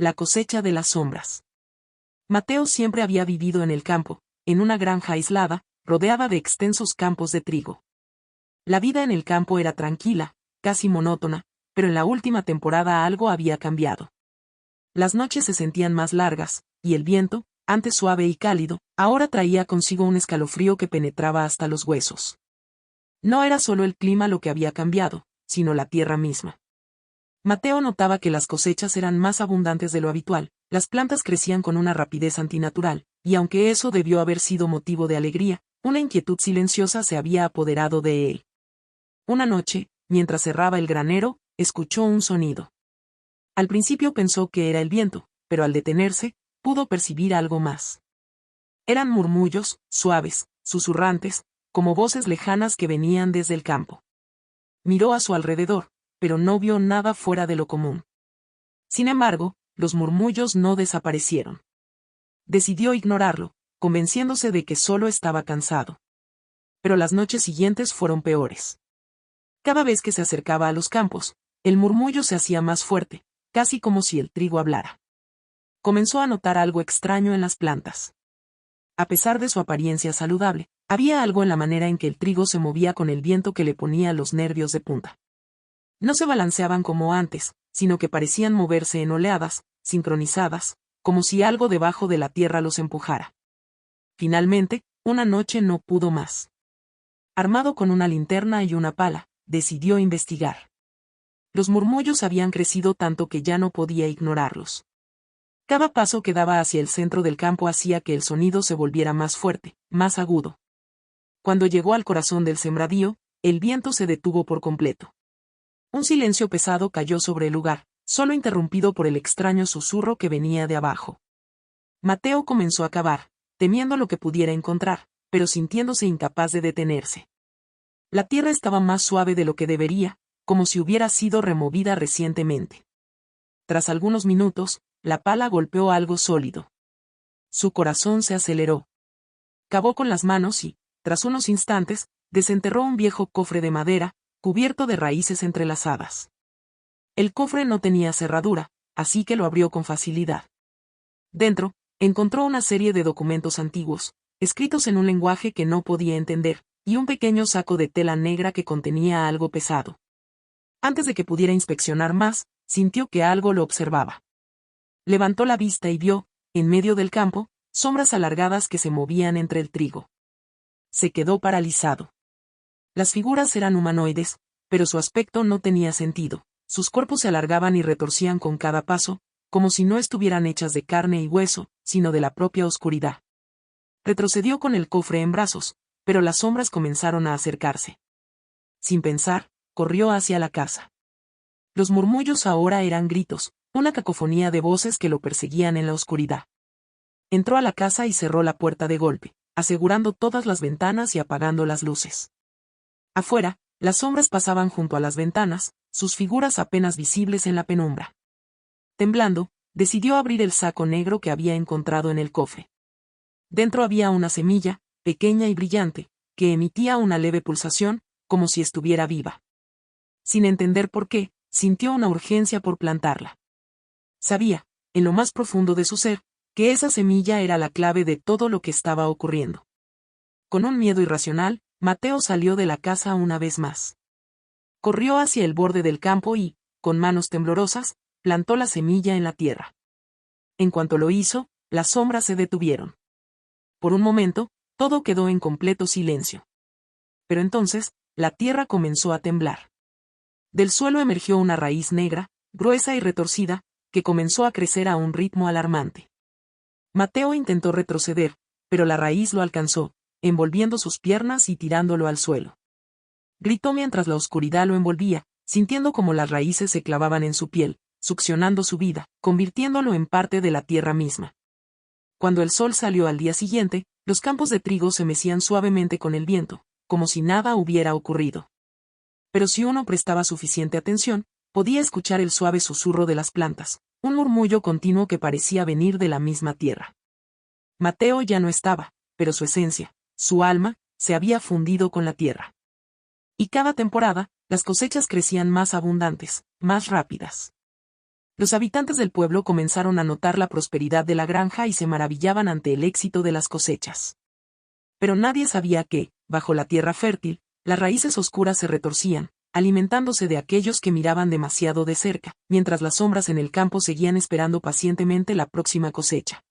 La cosecha de las sombras. Mateo siempre había vivido en el campo, en una granja aislada, rodeada de extensos campos de trigo. La vida en el campo era tranquila, casi monótona, pero en la última temporada algo había cambiado. Las noches se sentían más largas, y el viento, antes suave y cálido, ahora traía consigo un escalofrío que penetraba hasta los huesos. No era solo el clima lo que había cambiado, sino la tierra misma. Mateo notaba que las cosechas eran más abundantes de lo habitual, las plantas crecían con una rapidez antinatural, y aunque eso debió haber sido motivo de alegría, una inquietud silenciosa se había apoderado de él. Una noche, mientras cerraba el granero, escuchó un sonido. Al principio pensó que era el viento, pero al detenerse, pudo percibir algo más. Eran murmullos, suaves, susurrantes, como voces lejanas que venían desde el campo. Miró a su alrededor, pero no vio nada fuera de lo común. Sin embargo, los murmullos no desaparecieron. Decidió ignorarlo, convenciéndose de que solo estaba cansado. Pero las noches siguientes fueron peores. Cada vez que se acercaba a los campos, el murmullo se hacía más fuerte, casi como si el trigo hablara. Comenzó a notar algo extraño en las plantas. A pesar de su apariencia saludable, había algo en la manera en que el trigo se movía con el viento que le ponía los nervios de punta. No se balanceaban como antes, sino que parecían moverse en oleadas, sincronizadas, como si algo debajo de la tierra los empujara. Finalmente, una noche no pudo más. Armado con una linterna y una pala, decidió investigar. Los murmullos habían crecido tanto que ya no podía ignorarlos. Cada paso que daba hacia el centro del campo hacía que el sonido se volviera más fuerte, más agudo. Cuando llegó al corazón del sembradío, el viento se detuvo por completo. Un silencio pesado cayó sobre el lugar, solo interrumpido por el extraño susurro que venía de abajo. Mateo comenzó a cavar, temiendo lo que pudiera encontrar, pero sintiéndose incapaz de detenerse. La tierra estaba más suave de lo que debería, como si hubiera sido removida recientemente. Tras algunos minutos, la pala golpeó algo sólido. Su corazón se aceleró. Cavó con las manos y, tras unos instantes, desenterró un viejo cofre de madera, cubierto de raíces entrelazadas. El cofre no tenía cerradura, así que lo abrió con facilidad. Dentro, encontró una serie de documentos antiguos, escritos en un lenguaje que no podía entender, y un pequeño saco de tela negra que contenía algo pesado. Antes de que pudiera inspeccionar más, sintió que algo lo observaba. Levantó la vista y vio, en medio del campo, sombras alargadas que se movían entre el trigo. Se quedó paralizado. Las figuras eran humanoides, pero su aspecto no tenía sentido. Sus cuerpos se alargaban y retorcían con cada paso, como si no estuvieran hechas de carne y hueso, sino de la propia oscuridad. Retrocedió con el cofre en brazos, pero las sombras comenzaron a acercarse. Sin pensar, corrió hacia la casa. Los murmullos ahora eran gritos, una cacofonía de voces que lo perseguían en la oscuridad. Entró a la casa y cerró la puerta de golpe, asegurando todas las ventanas y apagando las luces. Afuera, las sombras pasaban junto a las ventanas, sus figuras apenas visibles en la penumbra. Temblando, decidió abrir el saco negro que había encontrado en el cofre. Dentro había una semilla, pequeña y brillante, que emitía una leve pulsación, como si estuviera viva. Sin entender por qué, sintió una urgencia por plantarla. Sabía, en lo más profundo de su ser, que esa semilla era la clave de todo lo que estaba ocurriendo. Con un miedo irracional, Mateo salió de la casa una vez más. Corrió hacia el borde del campo y, con manos temblorosas, plantó la semilla en la tierra. En cuanto lo hizo, las sombras se detuvieron. Por un momento, todo quedó en completo silencio. Pero entonces, la tierra comenzó a temblar. Del suelo emergió una raíz negra, gruesa y retorcida, que comenzó a crecer a un ritmo alarmante. Mateo intentó retroceder, pero la raíz lo alcanzó, envolviendo sus piernas y tirándolo al suelo. Gritó mientras la oscuridad lo envolvía, sintiendo como las raíces se clavaban en su piel, succionando su vida, convirtiéndolo en parte de la tierra misma. Cuando el sol salió al día siguiente, los campos de trigo se mecían suavemente con el viento, como si nada hubiera ocurrido. Pero si uno prestaba suficiente atención, podía escuchar el suave susurro de las plantas, un murmullo continuo que parecía venir de la misma tierra. Mateo ya no estaba, pero su esencia, su alma, se había fundido con la tierra. Y cada temporada, las cosechas crecían más abundantes, más rápidas. Los habitantes del pueblo comenzaron a notar la prosperidad de la granja y se maravillaban ante el éxito de las cosechas. Pero nadie sabía que, bajo la tierra fértil, las raíces oscuras se retorcían, alimentándose de aquellos que miraban demasiado de cerca, mientras las sombras en el campo seguían esperando pacientemente la próxima cosecha.